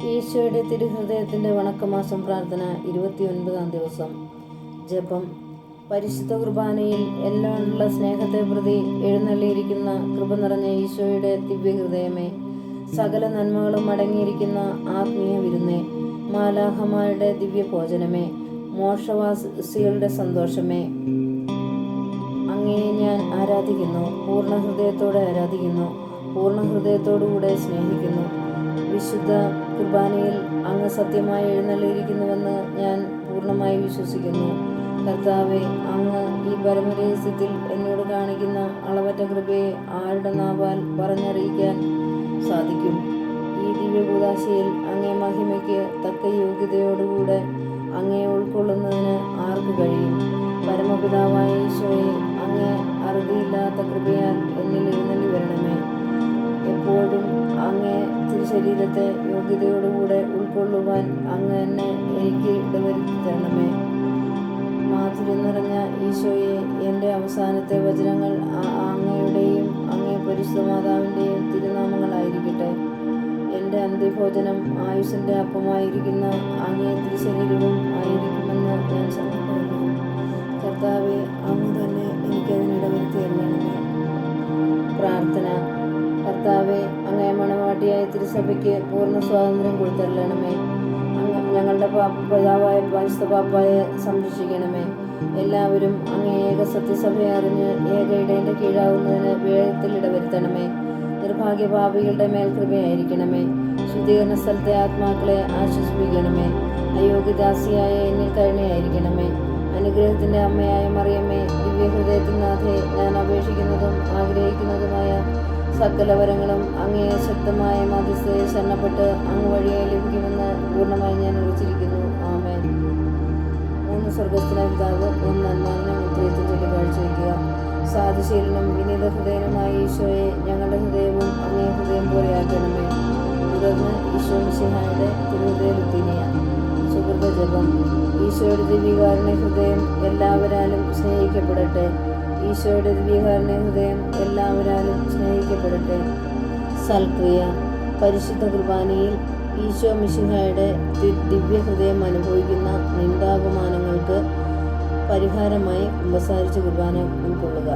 ഈശോയുടെ തിരുഹൃദയത്തിൻ്റെ വണക്കമാസം പ്രാർത്ഥന 29-ാം ദിവസം. ജപം. പരിശുദ്ധ കുർബാനയിൽ എല്ലാമുള്ള സ്നേഹത്തെ പ്രതി എഴുന്നള്ളിയിരിക്കുന്ന കൃപ നിറഞ്ഞ ഈശോയുടെ ദിവ്യഹൃദയമേ, സകല നന്മകളും അടങ്ങിയിരിക്കുന്ന ആത്മീയ വിരുന്നേ, മാലാഖമാരുടെ ദിവ്യഭോജനമേ, മോക്ഷവാസികളുടെ സന്തോഷമേ, അങ്ങയെ ഞാൻ ആരാധിക്കുന്നു, പൂർണ്ണ ഹൃദയത്തോടെ ആരാധിക്കുന്നു, പൂർണ്ണ ഹൃദയത്തോടുകൂടെ സ്നേഹിക്കുന്നു. വിശുദ്ധ കുർബാനയിൽ അങ്ങ് സത്യമായി എഴുന്നള്ളിയിരിക്കുന്നുവെന്ന് ഞാൻ പൂർണ്ണമായി വിശ്വസിക്കുന്നു. കർത്താവെ, അങ്ങ് ഈ പരമരഹസ്യത്തിൽ എന്നോട് കാണിക്കുന്ന അളവറ്റ കൃപയെ ആരുടെ നാവാൽ പറഞ്ഞറിയിക്കാൻ സാധിക്കും? ഈ ദിവ്യകൂദാശയിൽ അങ്ങേ മഹിമയ്ക്ക് തക്ക യോഗ്യതയോടുകൂടെ അങ്ങയെ ഉൾക്കൊള്ളുന്നതിന് ആർക്ക് കഴിയും? പരമപിതാവായ ഈശോയെ, അങ്ങേ അറുതിയില്ലാത്ത കൃപയാൽ എന്നിൽ എഴുന്നള്ളി വരണമേ. എപ്പോഴും അങ്ങേ തിരുശരീരത്തെ യോഗ്യതയോടുകൂടെ ഉൾക്കൊള്ളുവാൻ അങ്ങ് എന്നെ എനിക്ക് ഇടവരുത്തി തരണമേ. മാധുര്യം നിറഞ്ഞ ഈശോയെ, എൻ്റെ അവസാനത്തെ വചനങ്ങൾ അങ്ങയുടെയും അങ്ങേ പരിശുദ്ധ മാതാവിൻ്റെയും തിരുനാമങ്ങളായിരിക്കട്ടെ. എൻ്റെ അന്ത്യഭോജനം ആയുസ്സിൻ്റെ അപ്പമായിരിക്കുന്ന അങ്ങേ തിരുശരീരവും ആയിരിക്കുമെന്ന് ഞാൻ സങ്കല്പിക്കുന്നു. കർത്താവെ, അങ്ങ് തന്നെ എനിക്കതിനിടവരുത്തി തരണമേ. പ്രാർത്ഥന. കർത്താവെ, അങ്ങേ മണവാട്ടിയായ തിരുസഭയ്ക്ക് പൂർണ്ണ സ്വാതന്ത്ര്യം കൊടുത്തരണമേ. ഞങ്ങളുടെ പിതാവായ പരിശുദ്ധ പാപ്പായെ സംരക്ഷിക്കണമേ. എല്ലാവരും അങ്ങേ ഏക സത്യസഭയെ അറിഞ്ഞ് ഏക ഇടയൻ്റെ കീഴാവുന്നതിന് വേഗത്തിൽ ഇടവരുത്തണമേ. നിർഭാഗ്യ പാപികളുടെ മേൽ കൃപയായിരിക്കണമേ. ശുദ്ധീകരണ സ്ഥലത്തെ ആത്മാക്കളെ ആശ്വസിപ്പിക്കണമേ. അയോഗ്യദാസിയായ എന്നിൽ കരുണയായിരിക്കണമേ. അനുഗ്രഹത്തിൻ്റെ അമ്മയായ മറിയമ്മേ, ദിവ്യഹൃദയത്തിൻ നാഥേ, ഞാൻ അപേക്ഷിക്കുന്നതും ആഗ്രഹിക്കുന്നതുമായ സകല വരങ്ങളും അങ്ങേ ശക്തമായ മധ്യസ്ഥതയെ ശരണപ്പെട്ട് അങ്ങ് വഴിയായി ലഭിക്കുമെന്ന് പൂർണ്ണമായി ഞാൻ ഉറച്ചിരിക്കുന്നു. ആമേൻ. 3 സ്വർഗസ്ഥനായ പിതാവ്, 1 നന്മാനും ഉദ്രയത്തിൽ ചൊല്ലി കാഴ്ചവെക്കുക. സാധുശീലനും വിനീത ഹൃദയനുമായ ഈശോയെ, ഞങ്ങളുടെ ഹൃദയവും അങ്ങേ ഹൃദയം പോലെയാക്കണമേ. തുടർന്ന് ഈശോ മിശിഹായുടെ തിരുഹൃദയ സുഹൃത ജപം. ഈശോയുടെ ദിവ്യകാരുണ്യ ഹൃദയം എല്ലാവരാലും സ്നേഹിക്കപ്പെടട്ടെ. ഈശോയുടെ ദിവ്യകാരുണ്യ ഹൃദയം എല്ലാവരാലും സ്നേഹിക്കപ്പെടട്ടെ. സൽക്രിയ. പരിശുദ്ധ കുർബാനയിൽ ഈശോ മിശിഹായുടെ ദിവ്യഹൃദയം അനുഭവിക്കുന്ന നിന്ദാപമാനങ്ങൾക്ക് പരിഹാരമായി കുമ്പസാരിച്ച കുർബാന ഉൾക്കൊള്ളുക.